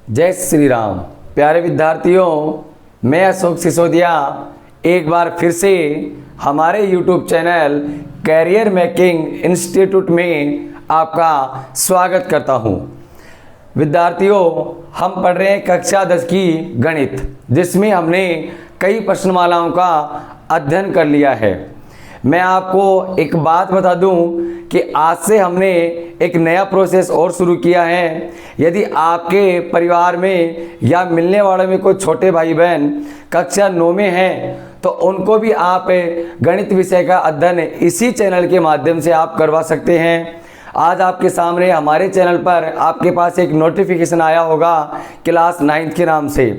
जय श्री राम। प्यारे विद्यार्थियों, मैं अशोक सिसोदिया एक बार फिर से हमारे YouTube channel career making institute में आपका स्वागत करता हूं। विद्यार्थियों, हम पढ़ रहे हैं कक्षा 10 की गणित, जिसमें हमने कई प्रश्नमालाओं का अध्ययन कर लिया है। मैं आपको एक बात बता दूं कि आज से हमने एक नया प्रोसेस और शुरू किया है। यदि आपके परिवार में या मिलने वालों में कोई छोटे भाई बहन कक्षा 9 में हैं, तो उनको भी आप गणित विषय का अध्ययन इसी चैनल के माध्यम से आप करवा सकते हैं। आज आपके सामने हमारे चैनल पर आपके पास एक नोटिफिकेशन आया होगा क्लास 9 के नाम से।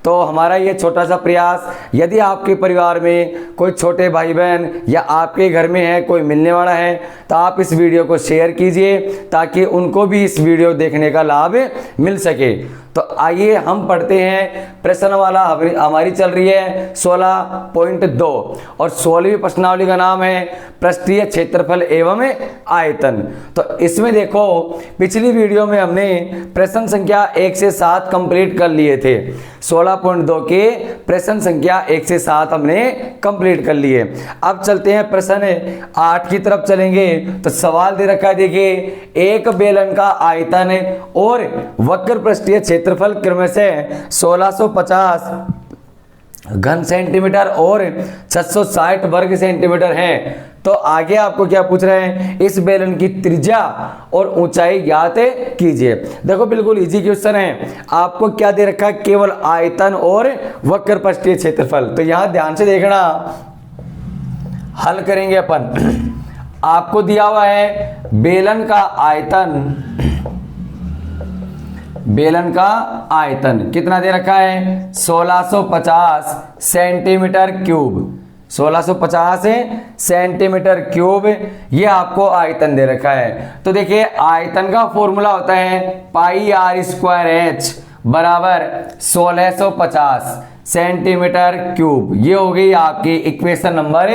तो हमारा ये छोटा सा प्रयास, यदि आपके परिवार में कोई छोटे भाई बहन या आपके घर में है कोई मिलने वाला है, तो आप इस वीडियो को शेयर कीजिए ताकि उनको भी इस वीडियो देखने का लाभ मिल सके। तो आइए हम पढ़ते हैं। प्रश्नमाला हमारी चल रही है 16.2 और 16वीं प्रश्नावली का नाम है पृष्ठीय क्षेत्रफल एवं आयतन। तो इसमें देखो, पिछली वीडियो में हमने प्रश्न संख्या 1 से 7 कंप्लीट कर लिए थे। 16.2 के प्रश्न संख्या 1 से 7 हमने कंप्लीट कर लिए। अब चलते हैं प्रश्न 8 की तरफ चलेंगे। तो सवाल दे रखा है, देखिए, एक बेलन का आयतन और वक्र पृष्ठीय क्षेत्रफल क्रमशः 1650 घन सेंटीमीटर और 660 वर्ग सेंटीमीटर है। तो आगे आपको क्या पूछ रहे हैं, इस बेलन की त्रिज्या और ऊंचाई ज्ञात कीजिए। देखो, बिल्कुल इजी क्वेश्चन है। आपको क्या दे रखा है, केवल आयतन और वक्र पृष्ठीय क्षेत्रफल। तो यहां ध्यान से देखना, हल करेंगे अपन। आपको दिया हुआ है बेलन का आयतन कितना दे रखा है, 1650 सेंटीमीटर क्यूब। 1650 सेंटीमीटर क्यूब ये आपको आयतन दे रखा है। तो देखिए, आयतन का फॉर्मूला होता है पाई आर स्क्वायर एच बराबर 1650 सेंटीमीटर क्यूब। ये हो गई आपकी इक्वेशन नंबर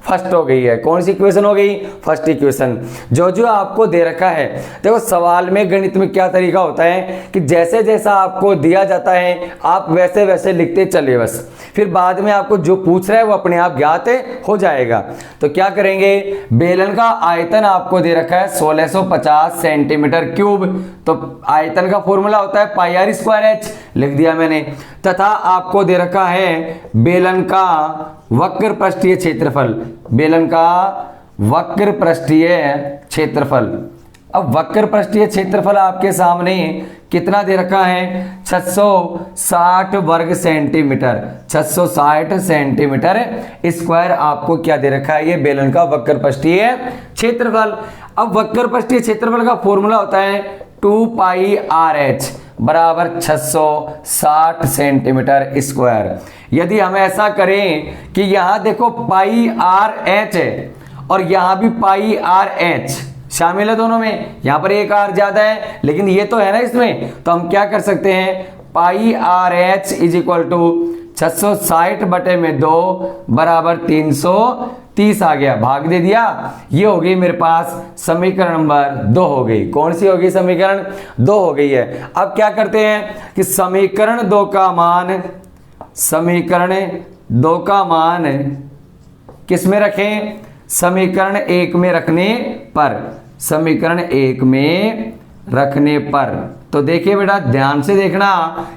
फर्स्ट हो गई है। कौन सी इक्वेशन हो गई, फर्स्ट इक्वेशन। जो आपको दे रखा है, देखो सवाल में गणित में क्या तरीका होता है कि जैसे जैसा आपको दिया जाता है आप वैसे वैसे लिखते चले बस, फिर बाद में आपको जो पूछ रहा है वो अपने आप ज्ञात हो जाएगा। तो क्या करेंगे, बेलन का आयतन आपको दे रखा है 1650 सेंटीमीटर क्यूब। तो आयतन का फॉर्मूला होता है पाई आर स्क्वायर एच, लिख दिया मैंने। तथा आपको दे रखा है बेलन का वक्र पृष्ठीय क्षेत्रफल, बेलन का वक्र पृष्ठीय क्षेत्रफल। अब वक्र पृष्ठीय क्षेत्रफल आपके सामने कितना दे रखा है, 660 वर्ग सेंटीमीटर। 660 सेंटीमीटर स्क्वायर आपको क्या दे रखा है, ये बेलन का वक्र पृष्ठीय क्षेत्रफल। अब वक्र पृष्ठीय क्षेत्रफल का फॉर्मूला होता है 2 पाई आर एच बराबर 660 सेंटीमीटर स्क्वायर। यदि हम ऐसा करें कि यहां देखो पाई आर एच है और यहां भी पाई आर एच शामिल है दोनों में, यहां पर एक आर ज्यादा है लेकिन ये तो है ना इसमें, तो हम क्या कर सकते हैं, pi R H is equal to 660 बटे में 2 बराबर 330 आ गया, भाग दे दिया। ये हो गई मेरे पास समीकरण नंबर 2 हो गई। कौन सी होगी, समीकरण 2 हो गई है। अब क्या करते हैं कि समीकरण 2 का मान किस में रखें, समीकरण 1 में रखने पर। तो देखिए बेटा, ध्यान से देखना,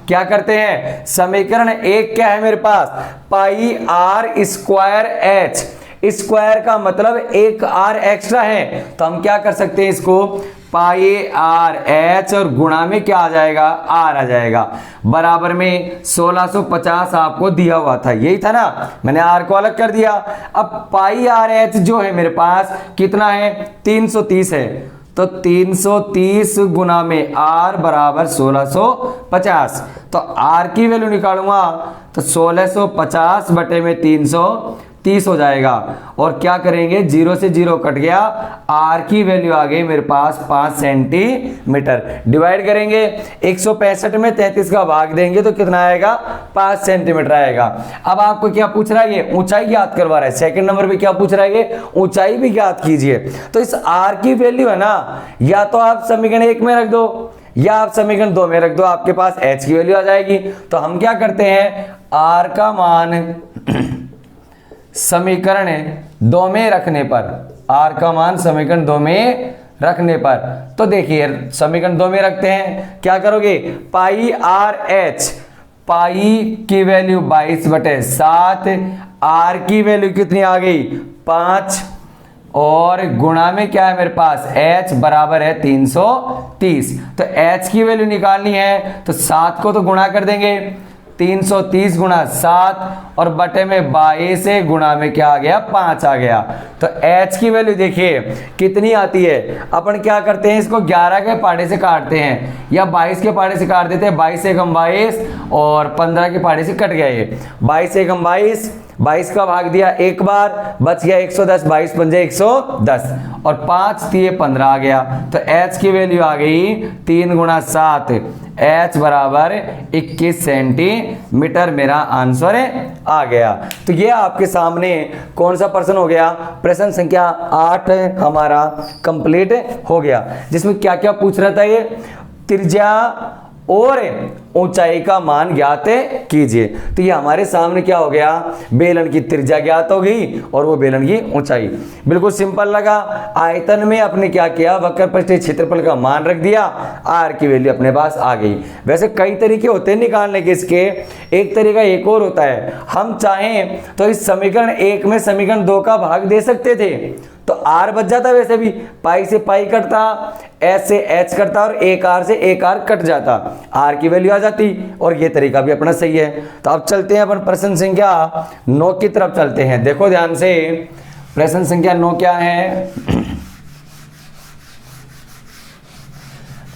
क्या करते हैं, समीकरण 1 क्या है मेरे पास, पाई आर स्क्वायर एच। स्क्वायर का मतलब एक आर एक्स्ट्रा है, तो हम क्या कर सकते हैं, इसको पाई आर एच और गुणा में क्या आ जाएगा, आर आ जाएगा, बराबर में 1650 आपको दिया हुआ था, यही था ना, मैंने आर को अलग कर दिया। अब पाई आर एच जो है मेरे पास कितना है, 330 है। तो 330 गुना में आर बराबर 1650। तो आर की वैल्यू निकालूंगा तो 1650 बटे में 330 हो जाएगा। और क्या करेंगे, 0 से 0 कट गया, आर की वैल्यू आ गई मेरे पास 5 सेंटीमीटर। डिवाइड करेंगे 165 में 33 का भाग देंगे तो कितना आएगा, 5 सेंटीमीटर आएगा। अब आपको क्या पूछ रहा है, ये ऊंचाई ज्ञात करवा रहा है। सेकंड नंबर पे क्या पूछ रहा है, ये ऊंचाई भी ज्ञात कीजिए। तो इस आर की वैल्यू है ना, या तो आप समीकरण 1 में रख दो या आप समीकरण 2 में रख दो, आपके पास h की वैल्यू आ जाएगी। तो हम क्या करते हैं, r का मान समीकरण 2 में रखने पर, r का मान समीकरण 2 में रखने पर, तो देखिए समीकरण 2 में रखते हैं, क्या करोगे, पाई आर एच, पाई की वैल्यू 22/7, आर की वैल्यू कितनी आ गई 5, और गुणा में क्या है मेरे पास h बराबर है 330। तो h की वैल्यू निकालनी है तो 7 को तो गुणा कर देंगे, 330 गुणा 7 और बटे में 22 से गुणा में क्या आ गया 5 आ गया। तो h की वैल्यू देखिए कितनी आती है, अपन क्या करते हैं इसको 11 के पाड़े से काटते हैं या 22 के पाड़े से काट देते हैं, 22 से कम 22 और 15 के पाड़े से कट गया ये, 22 से कम 22, 22 का भाग दिया एक बार, बच गया 110, 22 पंजे 110 और 5 दिए 15 आ गया। तो h की वैल्यू आ गई 3 गुणा 7, h बराबर 21 सेंटीमीटर, मेरा आंसर आ गया। तो ये आपके सामने कौन सा प्रश्न हो गया, प्रश्न संख्या 8 हमारा कंप्लीट हो गया, जिसमें क्या क्या पूछ रहा था ये, त्रिज्या और ऊंचाई का मान ज्ञात कीजिए। तो ये हमारे सामने क्या हो गया, बेलन की त्रिज्या ज्ञात हो गई और वो बेलन की ऊंचाई, बिल्कुल सिंपल लगा। आयतन में अपने क्या किया, वक्र पृष्ठीय क्षेत्रफल का मान रख दिया, आर की वैल्यू अपने पास आ गई। वैसे कई तरीके होते हैं निकालने के इसके, एक तरीका एक और होता है, हम चाहें तो इस समीकरण 1 में समीकरण 2 का भाग दे सकते थे, तो आर बच जाता, वैसे भी पाई से पाई कटता, एच से एच कटता और एक आर से एक आर कट जाता, आर की वैल्यू आ जाती, और ये तरीका भी अपना सही है। तो अब चलते हैं अपन प्रश्न संख्या 9 की तरफ चलते हैं। देखो ध्यान से, प्रश्न संख्या 9 क्या है,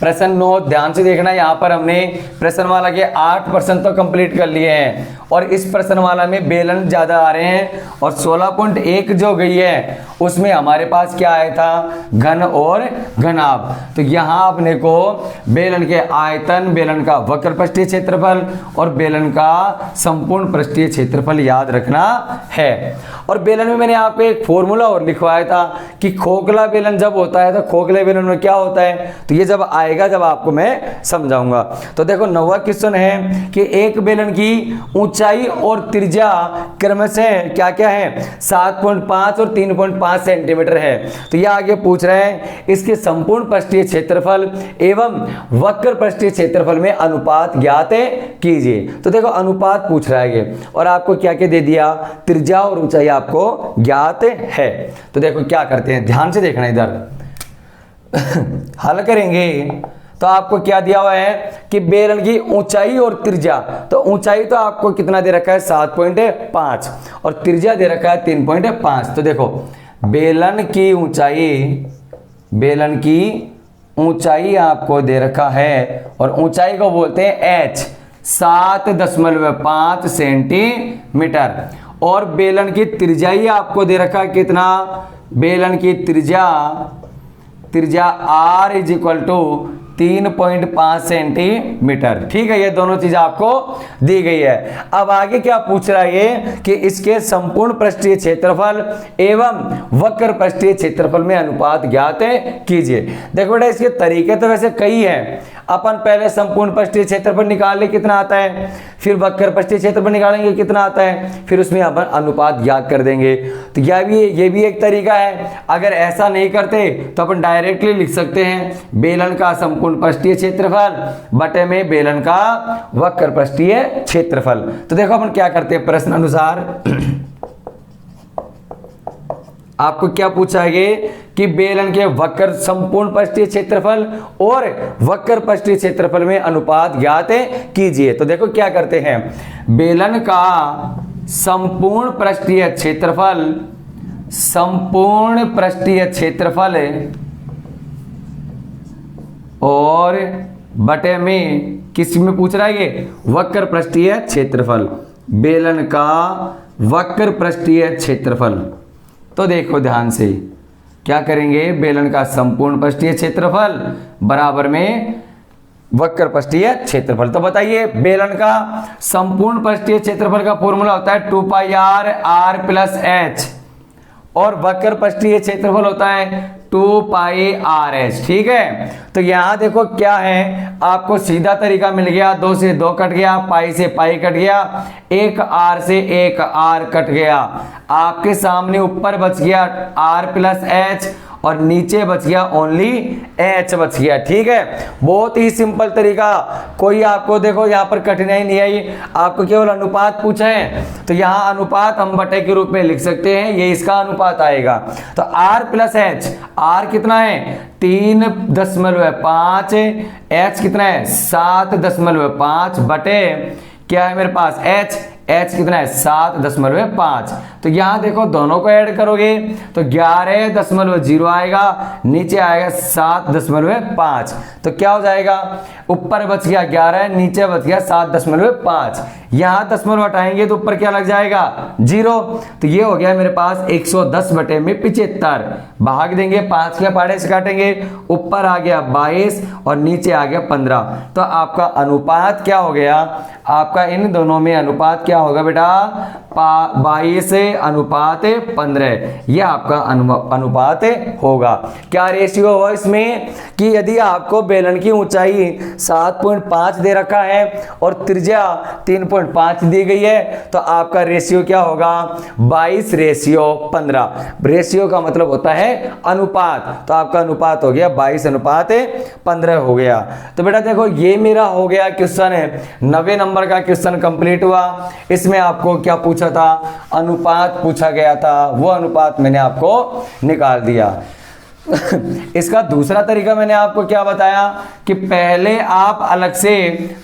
प्रश्न 9 ध्यान से देखना। यहाँ पर हमने प्रश्नमाला के 8 प्रश्न तो कंप्लीट कर लिए हैं और इस प्रश्नमाला में बेलन ज्यादा आ रहे हैं, और 16.1 जो गई है उसमें हमारे पास क्या आया था, घन और घनाभ। तो यहाँ अपने को बेलन के आयतन, बेलन का वक्र पृष्ठीय क्षेत्रफल और बेलन का संपूर्ण पृष्ठीय क्षेत्रफल याद रखना है। और बेलन में मैंने आपको एक फॉर्मूला और लिखवाया था कि खोखला बेलन जब होता है तो खोखले बेलन में क्या होता है, तो ये जब आएगा जब आपको मैं समझाऊंगा। तो देखो 9वां क्वेश्चन है कि एक बेलन की ऊंचाई और त्रिज्या क्रमशः क्या क्या है, 7.5 और 3.5 सेंटीमीटर है। तो ये आगे पूछ रहे हैं इसके संपूर्ण पृष्ठीय क्षेत्रफल एवं वक्र पृष्ठीय क्षेत्रफल में अनुपात ज्ञात कीजिए। तो देखो अनुपात पूछ रहा है ये, और आपको क्या क्या दे दिया, त्रिज्या और ऊंचाई आपको ज्ञात है। तो देखो क्या करते हैं, ध्यान से देखना इधर हल करेंगे। तो आपको क्या दिया हुआ है कि बेलन की ऊंचाई और त्रिज्या, तो ऊंचाई तो आपको कितना दे रखा है 7.5 और त्रिज्या दे रखा है 3.5। तो देखो बेलन की ऊंचाई आपको दे रखा है और ऊंचाई को बोलते हैं h, 7.5 सेंटीमीटर, और बेलन की त्रिज्या ही आपको दे रखा है कितना, बेलन की त्रिज्या r is equal to 3.5 centimetre. ठीक है, ये दोनों चीज आपको दी गई है। अब आगे क्या पूछ रहा है ये कि इसके संपूर्ण पृष्ठीय क्षेत्रफल एवं वक्र पृष्ठीय क्षेत्रफल में अनुपात ज्ञात कीजिए। देखो बेटा इसके तरीके तो वैसे कई हैं, अपन पहले संपूर्ण पृष्ठीय क्षेत्रफल निकाल ले कितना आता है, फिर वक्र पृष्ठीय क्षेत्रफल निकालेंगे कितना आता है, फिर उसमें अपन अनुपात ज्ञात कर देंगे। तो ये भी एक तरीका है। अगर ऐसा नहीं करते तो अपन डायरेक्टली लिख सकते हैं बेलन का संपूर्ण पृष्ठीय क्षेत्रफल बटे में बेलन का वक्र पृष्ठीय क्षेत्रफल। तो देखो अपन क्या करते हैं, प्रश्न अनुसार आपको क्या पूछा है कि बेलन के वक्र संपूर्ण पृष्ठीय क्षेत्रफल और वक्र पृष्ठीय क्षेत्रफल में अनुपात ज्ञात कीजिए। तो देखो क्या करते हैं, बेलन का संपूर्ण पृष्ठीय क्षेत्रफल और बटे में किस में पूछ रहा है ये, वक्र पृष्ठीय क्षेत्रफल, बेलन का वक्र पृष्ठीय क्षेत्रफल। तो देखो ध्यान से क्या करेंगे, बेलन का संपूर्ण पृष्ठीय क्षेत्रफल बराबर में वक्र पृष्ठीय क्षेत्रफल। तो बताइए बेलन का संपूर्ण पृष्ठीय क्षेत्रफल का फॉर्मूला होता है 2πr r + h, और वक्र पृष्ठीय क्षेत्रफल होता है 2 पाई आर एच। ठीक है, तो यहां देखो क्या है, आपको सीधा तरीका मिल गया, 2 से 2 कट गया, पाई से पाई कट गया, एक आर से एक आर कट गया। आपके सामने ऊपर बच गया आर प्लस एच और नीचे बच गया ओनली एच बच गया। ठीक है, बहुत ही सिंपल तरीका, कोई आपको देखो यहाँ पर कठिनाई नहीं आई, आपको केवल अनुपात पूछा है तो यहाँ अनुपात हम बटे के रूप में लिख सकते हैं, ये इसका अनुपात आएगा। तो आर प्लस एच, आर कितना है 3.5, एच कितना है 7.5 बटे क्या है मेरे पास एच, एच कितना है 7.5। तो यहां देखो दोनों को ऐड करोगे तो 11.0 आएगा, नीचे आएगा 7.5। तो क्या हो जाएगा, ऊपर बच गया 11, नीचे बच गया 7.5। यहां दशमलव हटाएंगे तो ऊपर क्या लग जाएगा 0। तो ये हो गया मेरे पास 110 बटे में 75। भाग देंगे 5 के पाड़े से काटेंगे, ऊपर आ गया 22 और नीचे आ गया 15। तो आपका अनुपात क्या हो गया, आपका इन दोनों में अनुपात क्या होगा बेटा 22 अनुपात 15, यह आपका अनुपात होगा। क्या रेशियो हो इसमें कि यदि आपको बेलन की ऊंचाई 7.5 दे रखा है और त्रिज्या 3.5 दी गई है तो आपका रेशियो क्या होगा 22:15। रेशियो का मतलब होता है अनुपात, तो आपका अनुपात हो गया 22:15 हो गया। तो बेटा देखो ये मेरा हो गया क्वेश्चन है 90 नंबर का क्वेश्चन कंप्लीट हुआ। इसमें आपको क्या पूछा था, अनुपात पूछा गया था, वो अनुपात मैंने आपको निकाल दिया। इसका दूसरा तरीका मैंने आपको क्या बताया कि पहले आप अलग से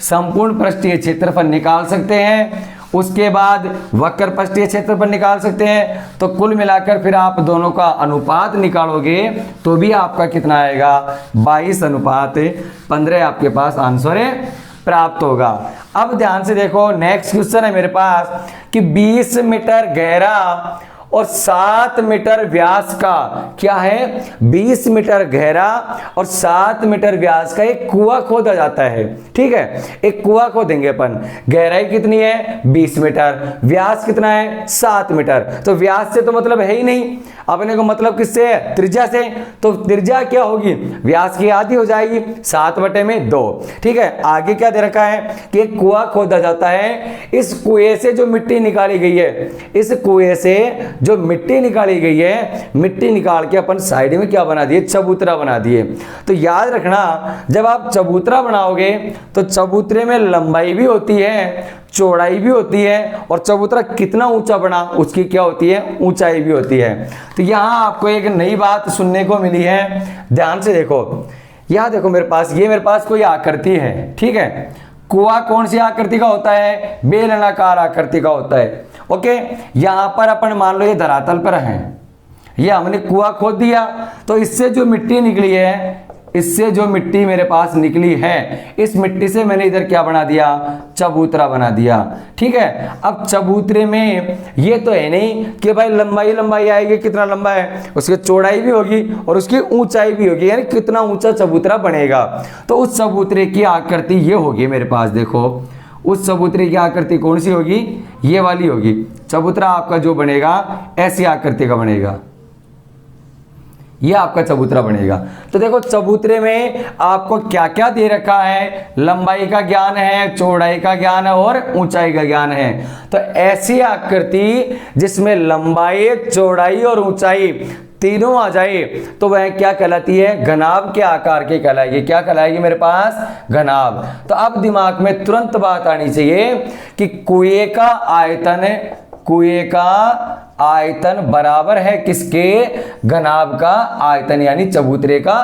संपूर्ण पृष्ठीय क्षेत्रफल निकाल सकते हैं, उसके बाद वक्र पृष्ठीय क्षेत्रफल निकाल सकते हैं। तो कुल मिलाकर फिर आप दोनों का अनुपात निकालोगे तो भी आपका कितना आएगा 22:15 आपके पास आंसर प्राप्त होगा। अब ध्यान से देखो नेक्स्ट क्वेश्चन है मेरे पास कि 20 मीटर गहरा और 7 मीटर व्यास का क्या है 20 मीटर गहरा और 7 मीटर व्यास का एक कुआं खोदा जाता है। ठीक है, एक कुआं खोदेंगे अपन, गहराई कितनी है 20 मीटर, व्यास कितना है 7 मीटर। तो व्यास से तो मतलब है ही नहीं, अपने को मतलब किससे है त्रिज्या से, तो त्रिज्या क्या होगी व्यास की आधी हो जाएगी 7/2। ठीक है, आगे क्या दे रखा है कि एक कुआं खोदा जाता है, इस कुएं से जो मिट्टी निकाली गई है, इस कुएं से जो मिट्टी निकाली गई है, मिट्टी निकाल के अपन साइड में क्या बना दिए चबूतरा बना दिए। तो याद रखना जब आप चबूतरा बनाओगे तो चबूतरे में लंबाई भी होती है, चौड़ाई भी होती है, और चबूतरा कितना ऊंचा बना उसकी क्या होती है ऊंचाई भी होती है। तो यहां आपको एक नई बात सुनने को मिली है, ध्यान से देखो। यहां देखो मेरे पास, ये मेरे पास कोई आकृति है। ठीक है, कुआं कौन सी आकृति का होता है बेलनाकार आकृति का होता है। ओके, यहां पर अपन मान लो ये धरातल पर है, ये हमने कुआं खोद दिया, तो इससे जो मिट्टी निकली है, इससे जो मिट्टी मेरे पास निकली है, इस मिट्टी से मैंने इधर क्या बना दिया चबूतरा बना दिया। ठीक है, अब चबूतरे में ये तो है नहीं कि भाई लंबाई आएगी, कितना लंबा है उसकी चौड़ाई भी होगी और उसकी ऊंचाई भी होगी, यानी कितना ऊंचा चबूतरा बनेगा। तो उस चबूतरे की आकृति ये होगी मेरे पास, देखो उस चबूतरे की आकृति कौन सी होगी, ये वाली होगी। चबूतरा आपका जो बनेगा ऐसी आकृति का बनेगा, ये आपका चबूतरा बनेगा। तो देखो चबूतरे में आपको क्या क्या दे रखा है, लंबाई का ज्ञान है, चौड़ाई का ज्ञान है और ऊंचाई का ज्ञान है। तो ऐसी आकृति जिसमें लंबाई, चौड़ाई और ऊंचाई तीनों आ जाए तो वह क्या कहलाती है घनाभ के आकार की कहलाएगी। क्या कहलाएगी मेरे पास घनाभ। तो अब दिमाग में तुरंत बात आनी चाहिए कि कुएं का आयतन बराबर है किसके घनाभ का आयतन, यानी चबूतरे का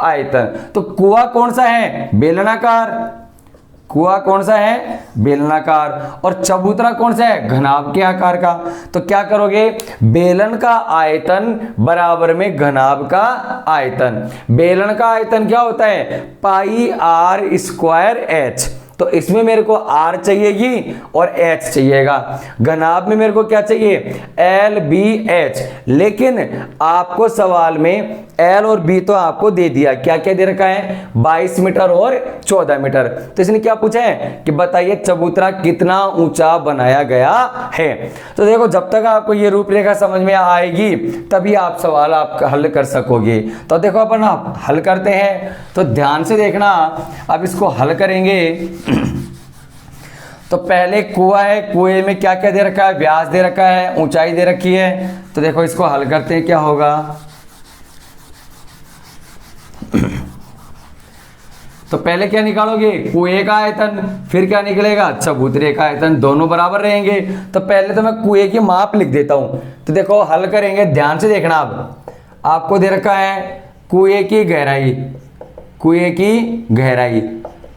आयतन। तो कुआं कौन सा है बेलनाकार, कुआं कौन सा है बेलनाकार, और चबूतरा कौन सा है घनाभ के आकार का। तो क्या करोगे बेलन का आयतन बराबर में घनाभ का आयतन। बेलन का आयतन क्या होता है पाई r² h, तो इसमें मेरे को R चाहिएगी और H चाहिएगा। घनाभ में मेरे को क्या चाहिए, LBH। लेकिन आपको सवाल में L और B तो आपको दे दिया, क्या क्या दे रखा है, 22 मीटर और 14 मीटर। तो इसने क्या पूछा है कि बताइए चबूतरा कितना ऊंचा बनाया गया है। तो देखो जब तक आपको ये रूपरेखा समझ में आएगी तभी आप सवाल आप हल कर सकोगे। तो देखो अपन आप हल करते हैं, तो ध्यान से देखना। अब इसको हल करेंगे तो पहले कुआं है, कुएं में क्या क्या दे रखा है, व्यास दे रखा है, ऊंचाई दे रखी है। तो देखो इसको हल करते हैं, क्या होगा। तो पहले क्या निकालोगे, कुएं का आयतन, फिर क्या निकलेगा, चबूतरे का आयतन, दोनों बराबर रहेंगे। तो पहले तो मैं कुएं की माप लिख देता हूं। तो देखो हल करेंगे, ध्यान से देखना। अब आपको दे रखा है कुएं की गहराई, कुएं की गहराई।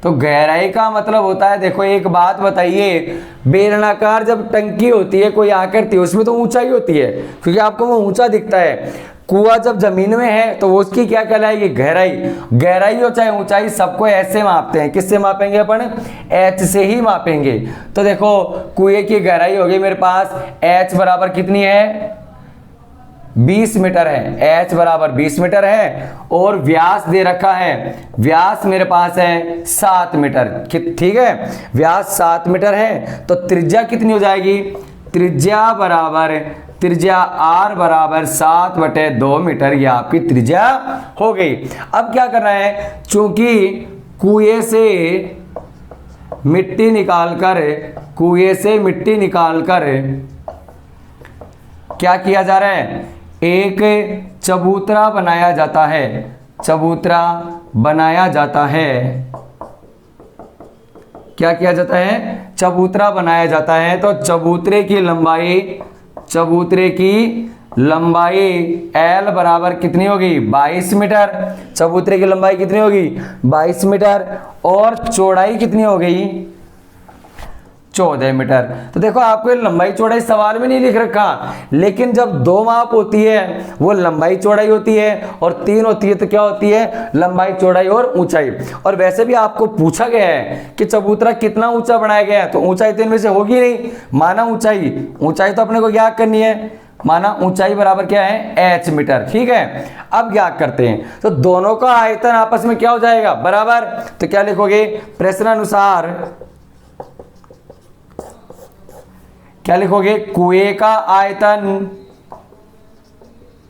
तो गहराई का मतलब होता है, देखो एक बात बताइए, बेलनाकार जब टंकी होती है, कोई आकृति, उसमें तो ऊंचाई होती है क्योंकि आपको वो ऊंचा दिखता है। कुआं जब जमीन में है तो वो उसकी क्या कहलाएगी, गहराई। गहराई हो चाहे ऊंचाई, सबको ऐसे मापते हैं। किससे मापेंगे अपन, H से ही मापेंगे। तो देखो कुएं की गहराई होगी मेरे पास, H बराबर कितनी है, 20 मीटर है। H बराबर 20 मीटर है और व्यास दे रखा है, व्यास मेरे पास है 7 मीटर। ठीक है, व्यास 7 मीटर है। तो त्रिज्या कितनी हो जाएगी, त्रिज्या बराबर, त्रिज्या R बराबर 7/2 मीटर, ये आपकी त्रिज्या हो गई। अब क्या करना है, चूंकि कुएं से मिट्टी निकालकर, कुएं से मिट्टी निकालकर क्या किया जा रहा है, एक चबूतरा बनाया जाता है, चबूतरा बनाया जाता है। क्या किया जाता है, चबूतरा बनाया जाता है। तो चबूतरे की लंबाई, चबूतरे की लंबाई L बराबर कितनी होगी, 22 मीटर। चबूतरे की लंबाई कितनी होगी, 22 मीटर। और चौड़ाई कितनी हो गई, 14 मीटर। तो देखो आपको लंबाई चौड़ाई सवाल में नहीं लिख रखा, लेकिन जब दो माप होती है वो लंबाई चौड़ाई होती है, और 3 होती है तो क्या होती है, लंबाई चौड़ाई और ऊंचाई। और वैसे भी आपको पूछा गया है कि चबूतरा कितना ऊंचा बनाया गया है, तो ऊंचाई तो इनमें से होगी नहीं, माना ऊंचाई, ऊंचाई तो अपने को ज्ञात करनी है, माना ऊंचाई बराबर क्या है, H मीटर। ठीक है, अब ज्ञात करते हैं। तो दोनों का आयतन आपस में क्या हो जाएगा, बराबर। तो क्या लिखोगे, प्रश्नानुसार क्या लिखोगे, कुएं का आयतन,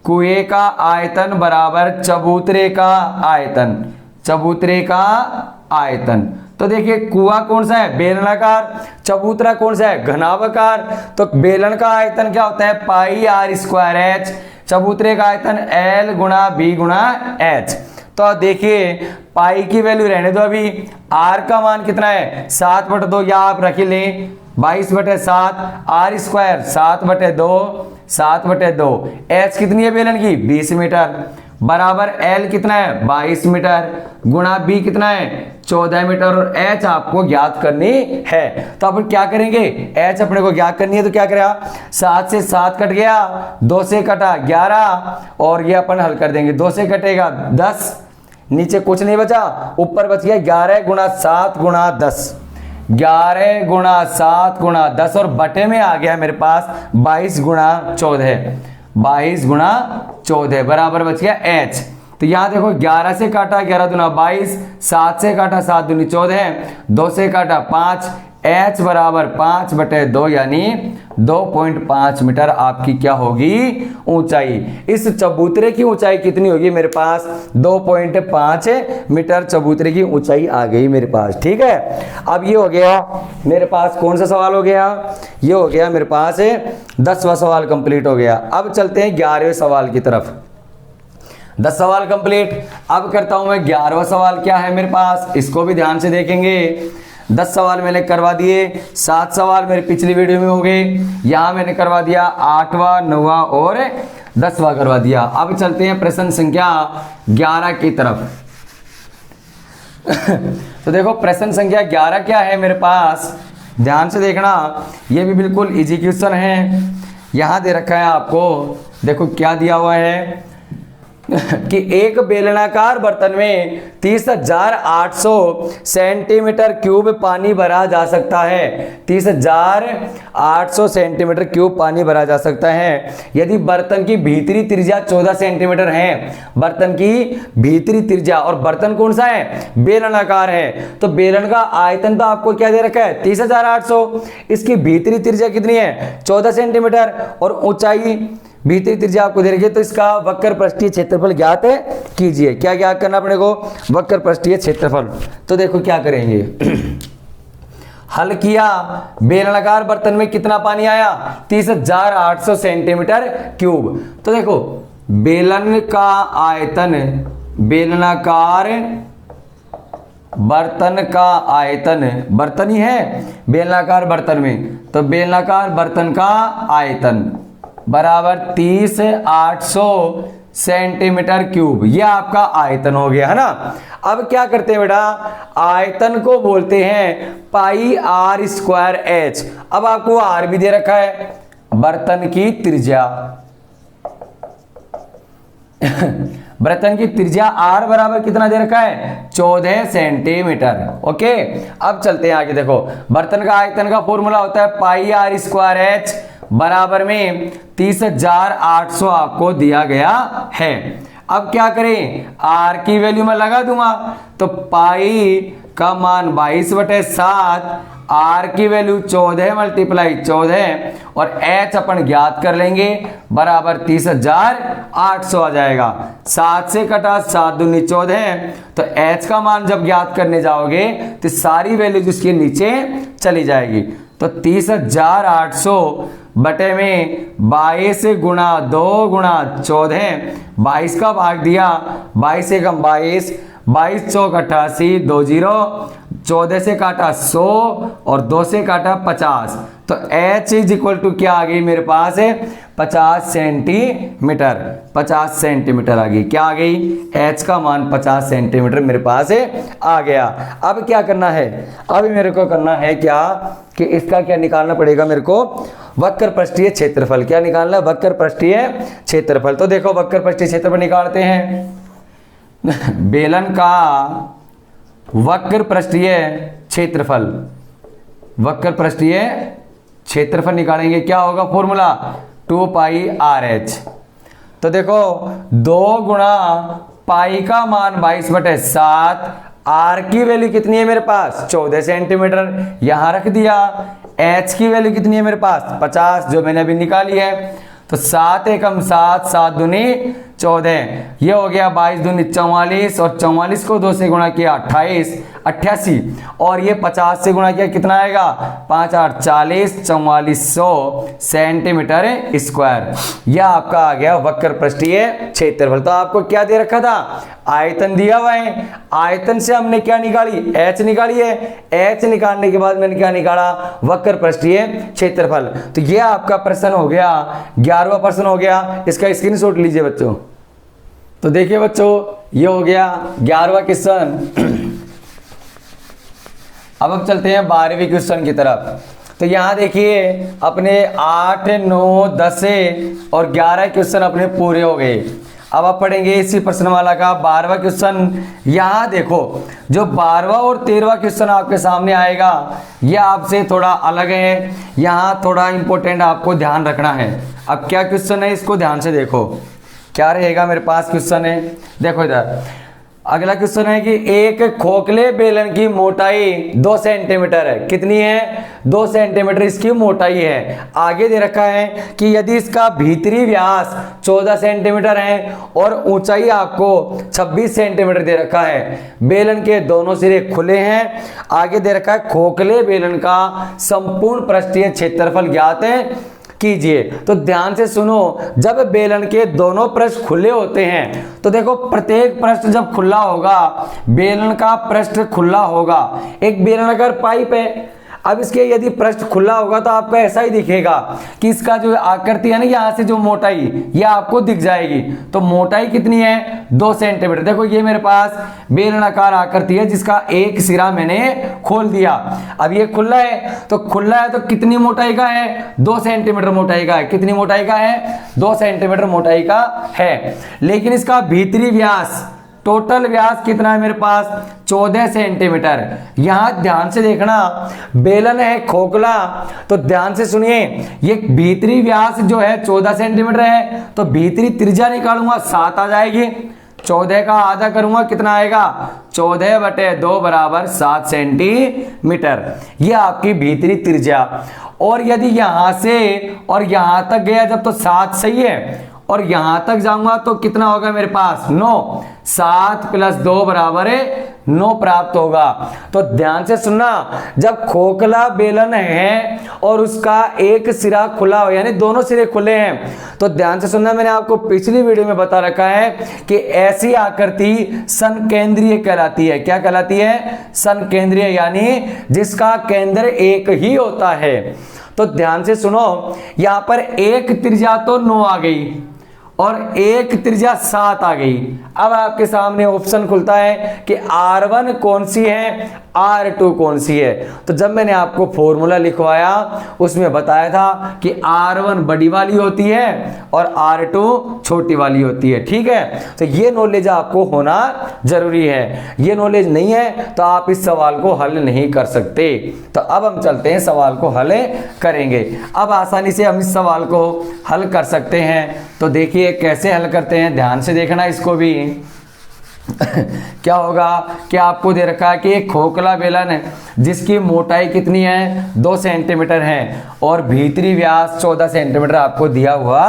कुएं का आयतन बराबर चबूतरे का आयतन, चबूतरे का आयतन। तो देखिए कुआं कौन सा है, बेलनाकार, चबूतरा कौन सा है, घनाभाकार। तो बेलन का आयतन क्या होता है, पाई R² H, चबूतरे का आयतन L गुणा B गुणा H। तो देखिए पाई की वैल्यू रहने दो, अभी R का मान कितना है, 7/2, या आप रख लें 22/7, R² 7/2, H कितनी है बेलन की, 20 मीटर, बराबर L कितना है, 22 मीटर, गुणा B कितना है, 14 मीटर, और H आपको ज्ञात करनी है। तो अपन क्या करेंगे, H अपने को ज्ञात करनी है। तो क्या करेगा, 7 से 7 कट गया, 2 से कटा 11, और ये अपन हल कर देंगे, 2 से कटेगा 10, नीचे कुछ नहीं बचा, ऊपर बच गया 11 गुणा 7 गुणा 10, 11 गुणा 7 गुणा 10, और बटे में आ गया मेरे पास 22 गुणा 14, 22 गुणा 14 बराबर बच गया H। तो यहां देखो 11 से काटा 11 दूना 22, 7 से काटा 7 दूनी 14, 2 से काटा 5, H बराबर 5/2 यानी 2.5 मीटर आपकी क्या होगी, ऊंचाई। इस चबूतरे की ऊंचाई कितनी होगी मेरे पास, 2.5 मीटर चबूतरे की ऊंचाई आ गई मेरे पास। ठीक है, अब ये हो गया मेरे पास, कौन सा सवाल हो गया, ये हो गया मेरे पास 10वां सवाल कंप्लीट हो गया। अब चलते हैं 11वें सवाल की तरफ। 10 सवाल कंप्लीट। अब करता हूं मैं 11वां सवाल, क्या है मेरे पास, इसको भी ध्यान से देखेंगे। 10 सवाल मैंने करवा दिए, 7 सवाल मेरे पिछली वीडियो में हो गए, यहां मैंने करवा दिया 8वां 9वां और 10वां करवा दिया। अब चलते हैं प्रश्न संख्या 11 की तरफ। तो देखो प्रश्न संख्या 11 क्या है मेरे पास, ध्यान से देखना, ये भी बिल्कुल इजी क्वेश्चन है। यहां दे रखा है आपको, देखो क्या दिया हुआ है, कि एक बेलनाकार बर्तन में 30,800 सेंटीमीटर क्यूब पानी भरा जा सकता है। 30,800 सेंटीमीटर क्यूब पानी भरा जा सकता है यदि बर्तन की भीतरी त्रिज्या 14 सेंटीमीटर है। बर्तन की भीतरी त्रिज्या, और बर्तन कौन सा है? बेलनाकार है। तो बेलन का आयतन तो आपको क्या दे रखा है? 30,800। इसकी भीतरी त्रिज्या कितनी है? 14 सेंटीमीटर, और ऊंचाई भीतरी त्रिज्या आपको दे रखी है। तो इसका वक्र पृष्ठीय क्षेत्रफल ज्ञात है कीजिए। क्या ज्ञात करना अपने को? वक्र पृष्ठीय क्षेत्रफल। तो देखो क्या करेंगे। हल किया, बेलनाकार बर्तन में कितना पानी आया? 30,800 सेंटीमीटर क्यूब। तो देखो बेलन का आयतन, बेलनाकार बर्तन का आयतन, बर्तन ही है बेलनाकार बर्तन में, तो बेलनाकार बर्तन का आयतन बराबर 30,800 सेंटीमीटर क्यूब। यह आपका आयतन हो गया है ना। अब क्या करते हैं बेटा? आयतन को बोलते हैं पाई आर स्क्वायर एच। अब आपको आर भी दे रखा है, बर्तन की त्रिज्या बर्तन की त्रिज्या आर बराबर कितना दे रखा है? 14 सेंटीमीटर। ओके, अब चलते हैं आगे। देखो बर्तन का आयतन का फॉर्मूला होता है पाई आर स्क्वायर एच बराबर में 30,800 आपको दिया गया है। अब क्या करें? आर की वैल्यू में लगा दूंगा, तो पाई का मान 22/7, आर की वैल्यू 14 मल्टीप्लाई 14, और एच अपन ज्ञात कर लेंगे बराबर 30,800 आ जाएगा। 7 से कटा 7 दूनी 14, तो एच का मान जब ज्ञात करने जाओगे तो सारी वैल्यू जिसके नीचे चली जाएगी। तो 30,800 बटे में 22 गुणा 2 गुणा 14, 22 का भाग दिया, 22 से कम 22, 22 चौक 88, 2 0, 14 से काटा 100 और 2 से काटा 50। तो h इज इक्वल टू क्या आ गई मेरे पास है? 50 सेंटीमीटर। 50 सेंटीमीटर आ गई। क्या आ गई? h का मान 50 सेंटीमीटर मेरे पास है आ गया। अब क्या करना है? अब मेरे को करना है क्या कि इसका क्या निकालना पड़ेगा मेरे को? वक्र पृष्ठीय क्षेत्रफल। क्या निकालना है? वक्र पृष्ठीय क्षेत्रफल। तो देखो वक्र पृष्ठीय क्षेत्रफल निकालते हैं। बेलन का वक्र पृष्ठीय क्षेत्रफल, वक्र पृष्ठीय क्षेत्रफल निकालेंगे। क्या होगा फॉर्मूला? 2 पाई आर एच। तो देखो 2 गुणा पाई का मान 22/7, आर की वैल्यू कितनी है मेरे पास? 14 सेंटीमीटर, यहां रख दिया। एच की वैल्यू कितनी है मेरे पास? 50, जो मैंने अभी निकाली है। तो 7 एकम 7, 7 दूनी 14, ये हो गया 22 दूनी 44, और 44 को 2 से गुणा किया 28, 88, और ये 50 से गुणा किया कितना आएगा? 5 8 40, 4400 सेंटीमीटर स्क्वायर। यह आपका आ गया वक्र पृष्ठीय क्षेत्रफल। तो आपको क्या दे रखा था? आयतन दिया हुआ है। आयतन से हमने क्या निकाली? एच निकाली है। एच निकालने के बाद मैंने क्या निकाला? वक्र पृष्ठीय क्षेत्रफल। तो यह आपका प्रश्न हो गया, 11वां प्रश्न हो गया। इसका स्क्रीनशॉट लीजिए बच्चों। तो देखिए बच्चों, ये हो गया 11वां क्वेश्चन। अब चलते हैं 12वीं क्वेश्चन की तरफ। तो यहाँ देखिए अपने 8, 9, 10 और 11 क्वेश्चन अपने पूरे हो गए। अब आप पढ़ेंगे इसी प्रश्नमाला का 12वां क्वेश्चन। यहाँ देखो जो 12वां और 13वां क्वेश्चन आपके सामने आएगा, यह आपसे थोड़ा अलग है। यहाँ थोड़ा इंपॉर्टेंट आपको ध्यान रखना है। अब क्या क्वेश्चन है, इसको ध्यान से देखो। क्या रहेगा मेरे पास क्वेश्चन है? देखो इधर अगला क्वेश्चन है कि एक खोखले बेलन की मोटाई 2 सेंटीमीटर है। कितनी है? 2 सेंटीमीटर इसकी मोटाई है। आगे दे रखा है कि यदि इसका भीतरी व्यास 14 सेंटीमीटर है और ऊंचाई आपको 26 सेंटीमीटर दे रखा है। बेलन के दोनों सिरे खुले हैं। आगे दे रखा है खोखले बेलन का संपूर्ण पृष्ठीय क्षेत्रफल ज्ञात है कीजिए। तो ध्यान से सुनो, जब बेलन के दोनों पृष्ठ खुले होते हैं तो देखो प्रत्येक पृष्ठ जब खुला होगा, बेलन का पृष्ठ खुला होगा। एक बेलनाकार पाइप है, अब इसके यदि पृष्ठ खुला होगा तो आपको ऐसा ही दिखेगा कि इसका जो आकृति है ना, यहाँ से जो मोटाई ये आपको दिख जाएगी। तो मोटाई कितनी है 2 सेंटीमीटर। देखो ये मेरे पास बेलनाकार आकृति है जिसका एक सिरा मैंने खोल दिया। अब ये खुला है, तो खुला है तो कितनी मोटाई का है 2 सेंटीमीटर मोटाई का है। कितनी मोटाई का है 2 सेंटीमीटर मोटाई का है। लेकिन इसका भीतरी व्यास, टोटल व्यास कितना है मेरे पास 14 सेंटीमीटर। यहां ध्यान से देखना, बेलन है खोखला, तो ध्यान से सुनिए, ये भीतरी व्यास जो है 14 सेंटीमीटर है, तो भीतरी त्रिज्या निकालूंगा 7 आ जाएगी। 14 का आधा करूंगा कितना आएगा 14/2 बराबर 7 सेंटीमीटर। ये आपकी भीतरी त्रिज्या। और यदि यहां से और यहां तक गया जब तो 7 सही है, और यहां तक जाऊंगा तो कितना होगा मेरे पास 9। 7 + 2 बराबर 9 प्राप्त होगा। तो ध्यान से सुनना, जब खोखला बेलन है और उसका एक सिरा खुला हो, यानी दोनों सिरे खुले हैं, तो ध्यान से सुनना, मैंने आपको पिछली वीडियो में बता रखा है कि ऐसी आकृति संकेंद्रीय कहलाती है। क्या कहलाती है संकेंद्रीय, यानी जिसका केंद्र एक ही होता है। तो ध्यान से सुनो, यहां पर एक त्रिज्या तो 9 आ गई और एक त्रिज्या 7 आ गई। अब आपके सामने ऑप्शन खुलता है कि R1 कौन सी है, R2 कौन सी है। तो जब मैंने आपको फॉर्मूला लिखवाया उसमें बताया था कि R1 बड़ी वाली होती है और R2 छोटी वाली होती है। ठीक है, तो ये नॉलेज आपको होना जरूरी है। ये नॉलेज नहीं है तो आप इस सवाल को हल नहीं कर सकते। तो अब हम चलते हैं सवाल को हल करेंगे। अब आसानी से हम इस सवाल को हल कर सकते हैं। तो देखिए कैसे हल करते हैं, ध्यान से देखना इसको भी। क्या होगा कि आपको दे रखा है कि एक खोखला बेलन है जिसकी मोटाई कितनी है 2 सेंटीमीटर है और भीतरी व्यास 14 सेंटीमीटर आपको दिया हुआ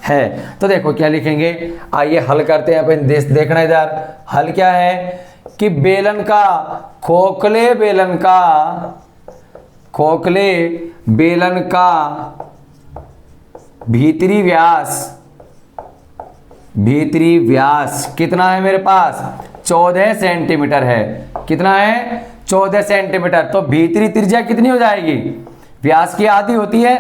है। तो देखो क्या लिखेंगे, आइए हल करते हैं। अपन देखना इधर हल क्या है कि बेलन का खोखले बेलन का भीतरी व्यास कितना है मेरे पास 14 सेंटीमीटर है। कितना है 14 सेंटीमीटर। तो भीतरी त्रिज्या कितनी हो जाएगी, व्यास की आधी होती है,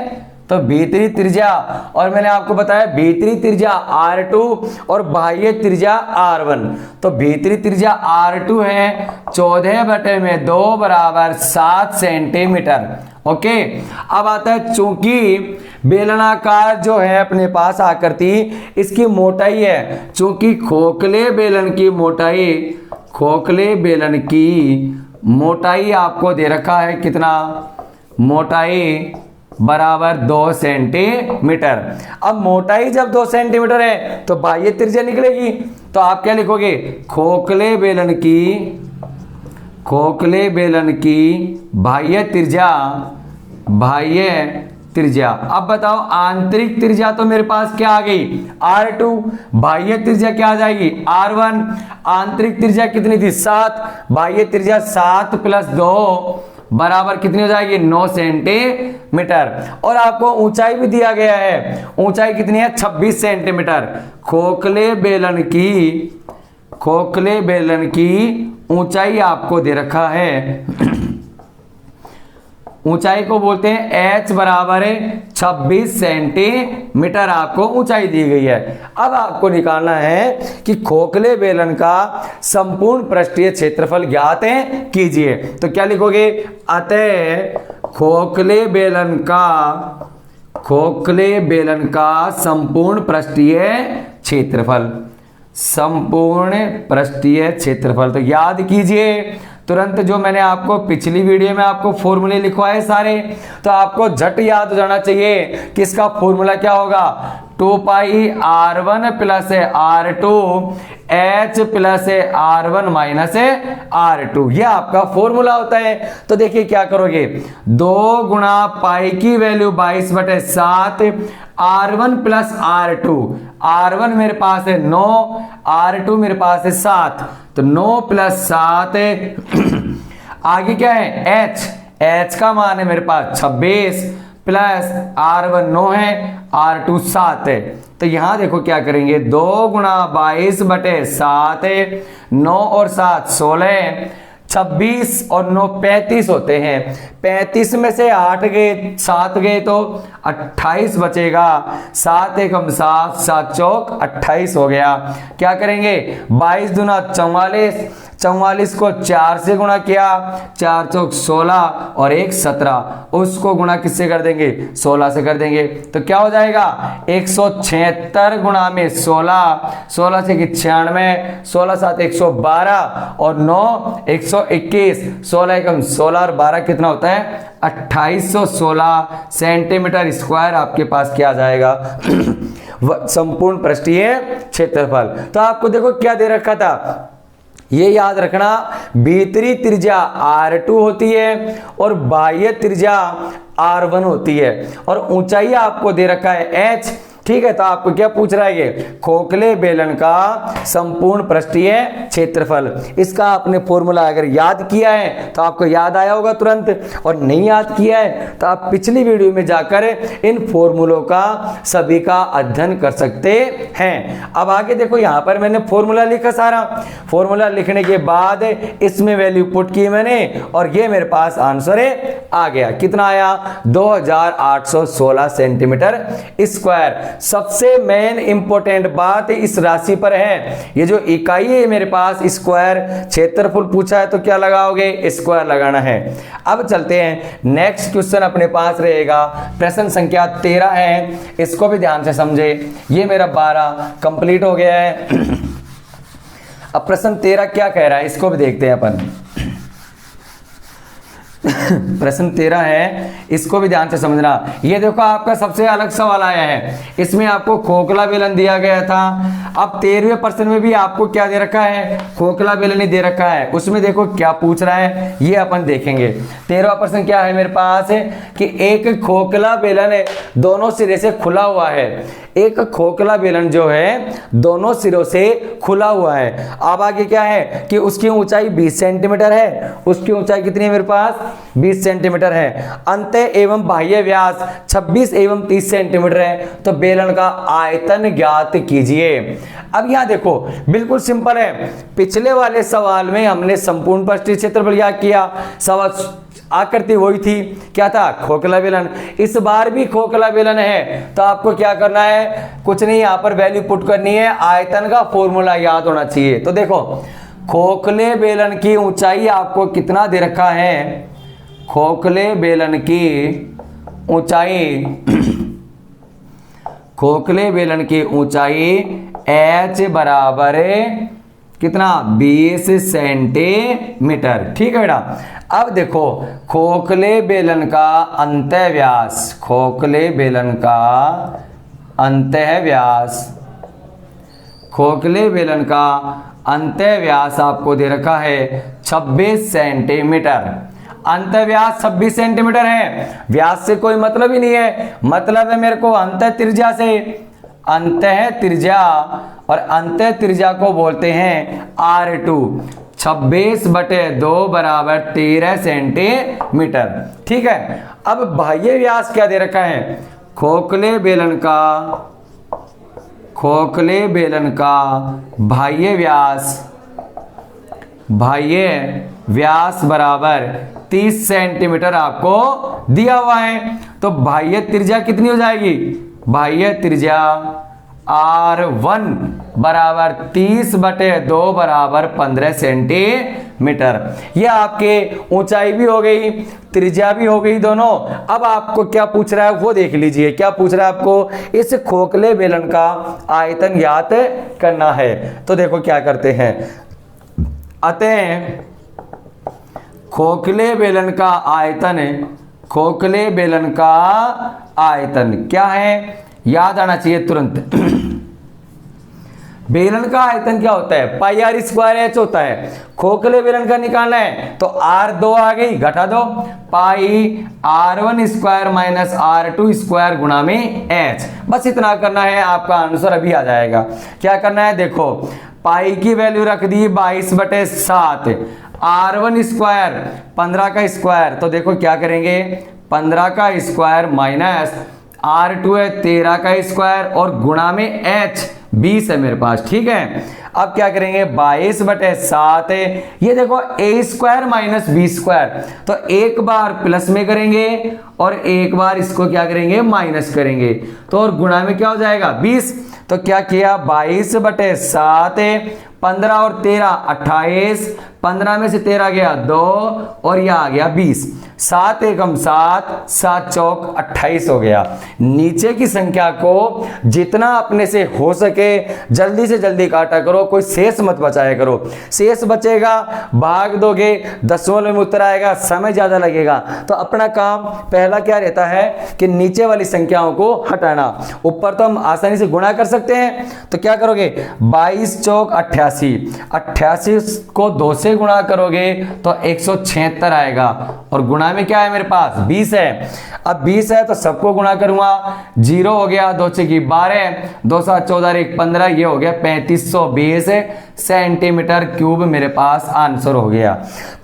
तो भीतरी त्रिज्या, और मैंने आपको बताया भीतरी त्रिज्या R2 और बाह्य त्रिज्या R1। तो भीतरी त्रिज्या R2 है 14/2 बराबर 7 सेंटीमीटर। ओके, अब आता है चूंकि बेलनाकार जो है अपने पास आकृति, इसकी मोटाई है, चूंकि खोखले बेलन की मोटाई आपको दे रखा है कितना, मोटाई बराबर 2 सेंटीमीटर। अब मोटाई जब 2 सेंटीमीटर है तो बाह्य त्रिज्या निकलेगी। तो आप क्या लिखोगे, खोखले बेलन की बाह्य त्रिज्या। अब बताओ आंतरिक त्रिज्या तो मेरे पास क्या आ गई R2, बाह्य त्रिज्या क्या आ जाएगी R1। आंतरिक त्रिज्या कितनी थी 7, बाह्य त्रिज्या 7 + 2 बराबर कितनी हो जाएगी 9 सेंटीमीटर। और आपको ऊंचाई भी दिया गया है, ऊंचाई कितनी है 26 सेंटीमीटर। खोखले बेलन की ऊंचाई आपको दे रखा है, ऊंचाई को बोलते हैं H बराबर 26 सेंटीमीटर आपको ऊंचाई दी गई है। अब आपको निकालना है कि खोखले बेलन का संपूर्ण पृष्ठीय क्षेत्रफल ज्ञात कीजिए। तो क्या लिखोगे, अतः खोखले बेलन का संपूर्ण पृष्ठीय क्षेत्रफल। तो याद कीजिए तुरंत, जो मैंने आपको पिछली वीडियो में आपको फॉर्मूले लिखवाए सारे, तो आपको झट याद हो जाना चाहिए कि इसका फॉर्मूला क्या होगा 2πr1 + r2 H + r1 - r2। यह आपका फॉर्मूला होता है। तो देखिए क्या करोगे, 2 गुणा पाई की वैल्यू 22/7 R1 + R2। R1 मेरे पास है 9, R2 मेरे पास है 7, तो 9 + 7 आगे क्या है H का मान है मेरे पास 26 प्लस R1 9 है, R2 7 है। तो यहां देखो क्या करेंगे, 2 गुणा 22/7 9 और 7 16, 26 और 9 35 होते हैं। 35 में से 8 गए, 7 गए तो 28 बचेगा। 7 एकम 7, 7 चौक 28 हो गया। क्या करेंगे, 22 दूना 44, 44 को 4 से गुणा किया, 4 चौक 16 और 1 17, उसको गुणा किससे कर देंगे, 16 से कर देंगे। तो क्या हो जाएगा, 176 गुणा में 16, 16 से 96, 16 7 112 और 9 121, 16 एकम 16 और 12 कितना होता है, 2816 सेंटीमीटर स्क्वायर आपके पास क्या आ जाएगा संपूर्ण पृष्ठीय क्षेत्रफल। तो आपको देखो क्या दे रखा था, ये याद रखना, भीतरी त्रिज्या R2 होती है और बाह्य त्रिज्या R1 होती है और ऊंचाई आपको दे रखा है h। ठीक है, तो आपको क्या पूछ रहा है, ये खोखले बेलन का संपूर्ण पृष्ठीय क्षेत्रफल। इसका आपने फॉर्मूला अगर याद किया है तो आपको याद आया होगा तुरंत, और नहीं याद किया है तो आप पिछली वीडियो में जाकर इन फॉर्मूलों का सभी का अध्ययन कर सकते हैं। अब आगे देखो, यहाँ पर मैंने फॉर्मूला लिखा, सारा फॉर्मूला लिखने के बाद इसमें वैल्यू पुट की मैंने और ये मेरे पास आंसर आ गया। कितना आया, 2816 सेंटीमीटर स्क्वायर। सबसे मेन इंपॉर्टेंट बात इस राशि पर है, ये जो इकाई है मेरे पास स्क्वायर, क्षेत्रफल पूछा है तो क्या लगाओगे, स्क्वायर लगाना है। अब चलते हैं नेक्स्ट क्वेश्चन अपने पास रहेगा, प्रश्न संख्या 13 है, इसको भी ध्यान से समझे। ये मेरा 12 कंप्लीट हो गया है। अब प्रश्न 13 क्या कह रहा है, इसको भी देखते हैं अपन। प्रश्न 13 है, इसको भी ध्यान से समझना। ये देखो आपका सबसे अलग सवाल आया है, इसमें आपको खोखला बेलन दिया गया था। अब 13वें प्रश्न में भी आपको क्या दे रखा है, खोखला बेलन ही दे रखा है। उसमें देखो क्या पूछ रहा है, ये अपन देखेंगे। 13वां प्रश्न क्या है मेरे पास है कि एक खोखला बेलन है, दोनों सिरे से खुला हुआ है। एक खोखला बेलन जो है दोनों सिरों से खुला हुआ है। अब आगे क्या है कि उसकी ऊंचाई 20 सेंटीमीटर है। उसकी ऊंचाई कितनी है मेरे पास, 20 सेंटीमीटर है। अंत एवं बाह्य व्यास 26 एवं 30 सेंटीमीटर है। तो बेलन का आयतन ज्ञात कीजिए। अब यहां देखो बिल्कुल सिंपल है, पिछले वाले सवाल में हमने संपूर्ण पृष्ठीय क्षेत्रफल ज्ञात किया, सवाल आकृति वही थी, क्या था, खोखला बेलन। इस बार भी खोखला बेलन है तो आपको क्या करना है, कुछ नहीं, यहां पर वैल्यू पुट करनी है, आयतन का फॉर्मूला याद होना चाहिए। तो देखो खोखले बेलन की ऊंचाई आपको कितना दे रखा है, खोखले बेलन की ऊंचाई, खोखले बेलन की ऊंचाई h बराबर कितना, 20 सेंटीमीटर। ठीक है बेटा। अब देखो खोखले बेलन का अंतः व्यास, खोखले बेलन का अंतः व्यास, खोखले बेलन का अंतः व्यास आपको दे रखा है 26 सेंटीमीटर। अंतः व्यास 26 सेंटीमीटर है, व्यास से कोई मतलब ही नहीं है, मतलब है मेरे को अंतः त्रिज्या से। अंतः त्रिज्या, और अंतः त्रिज्या को बोलते हैं R2। 26/2 बराबर 13 सेंटीमीटर। ठीक है। अब बाह्य व्यास क्या दे रखा है, खोखले बेलन का, खोखले बेलन का बाह्य व्यास, बाह्य व्यास बराबर 30 सेंटीमीटर आपको दिया हुआ है। तो बाह्य त्रिज्या कितनी हो जाएगी, बाह्य त्रिज्या R1 बराबर 30/2 बराबर 15 सेंटीमीटर। ये आपके ऊंचाई भी हो गई, त्रिज्या भी हो गई दोनों। अब आपको क्या पूछ रहा है वो देख लीजिए। क्या पूछ रहा है आपको, इस खोखले बेलन का आयतन ज्ञात करना है। तो देखो क्या करते हैं, अतः खोखले बेलन का आयतन, खोखले बेलन का आयतन क्या है, याद आना चाहिए तुरंत। बेलन का आयतन क्या होता है, पाई आर स्क्वायर एच होता है। खोखले बेलन का निकालना है तो R2 आ गई, घटा दो, पाई R1 square minus R2 square गुणा में H। बस इतना करना है, आपका आंसर अभी आ जाएगा। क्या करना है, देखो पाई की वैल्यू रख दी 22/7, R1 स्क्वायर 15 का स्क्वायर, तो देखो क्या करेंगे, 15 का स्क्वायर माइनस R2 है 13 का स्क्वायर और गुणा में H 20 है मेरे पास, ठीक है। अब क्या करेंगे, 22/7 है, ये देखो a square minus b square, तो एक बार प्लस में करेंगे और एक बार इसको क्या करेंगे, माइनस करेंगे, तो और गुणा में क्या हो जाएगा 20। तो क्या किया, 22/7 है, 15 और 13 28, 15 में से 13 गया 2 और यह आ गया 20, 7 एकम 7, 7 चौक 28 हो गया। नीचे की संख्या को जितना अपने से हो सके जल्दी से जल्दी काटा करो, कोई शेष मत बचाया करो। शेष बचेगा भाग दोगे, दशमलव में उत्तर आएगा, समय ज्यादा लगेगा। तो अपना काम पहला क्या रहता है कि नीचे वाली संख्याओं को हटाना, ऊपर तो हम आसानी से गुणा कर सकते हैं। तो क्या करोगे, 22 चौक 88, 88 को 2 से गुणा करोगे तो 176 आएगा और गुणा में क्या है मेरे पास 20 है। अब 20 है तो सबको गुणा करूंगा, 0 हो गया, 2 6 12, 2 7 14 1 15, ये हो गया 3520 सेंटीमीटर क्यूब मेरे पास आंसर हो गया।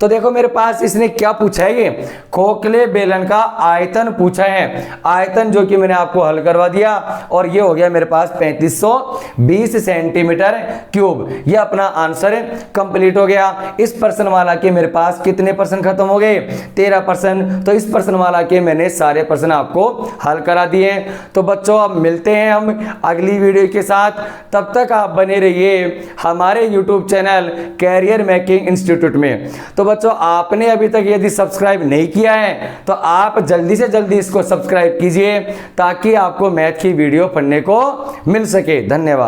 तो देखो मेरे पास इसने क्या पूछा है, ये खोखले बेलन का आयतन पूछा है, आयतन जो कि मैंने आपको हल करवा दिया और ये हो गया मेरे पास 3520 सेंटीमीटर क्यूब। ये अपना आंसर कंप्लीट हो गया। इस प्रश्न वाला के मेरे पास कितने प्रश्न खत्म हो गए, 13 प्रश्न। तो इस प्रश्न वाला के मैंने सारे प्रश्न आपको हल करा दिए। तो बच्चों अब मिलते हैं हम अगली वीडियो के साथ, तब तक आप बने रहिए हमारे YouTube channel career making institute में। तो बच्चों आपने अभी तक यदि सब्सक्राइब नहीं किया है तो आप जल्दी से जल्दी इसको सब्सक्राइब कीजिए ताकि आपको मैथ की वीडियो पढ़ने को मिल सके। धन्यवाद।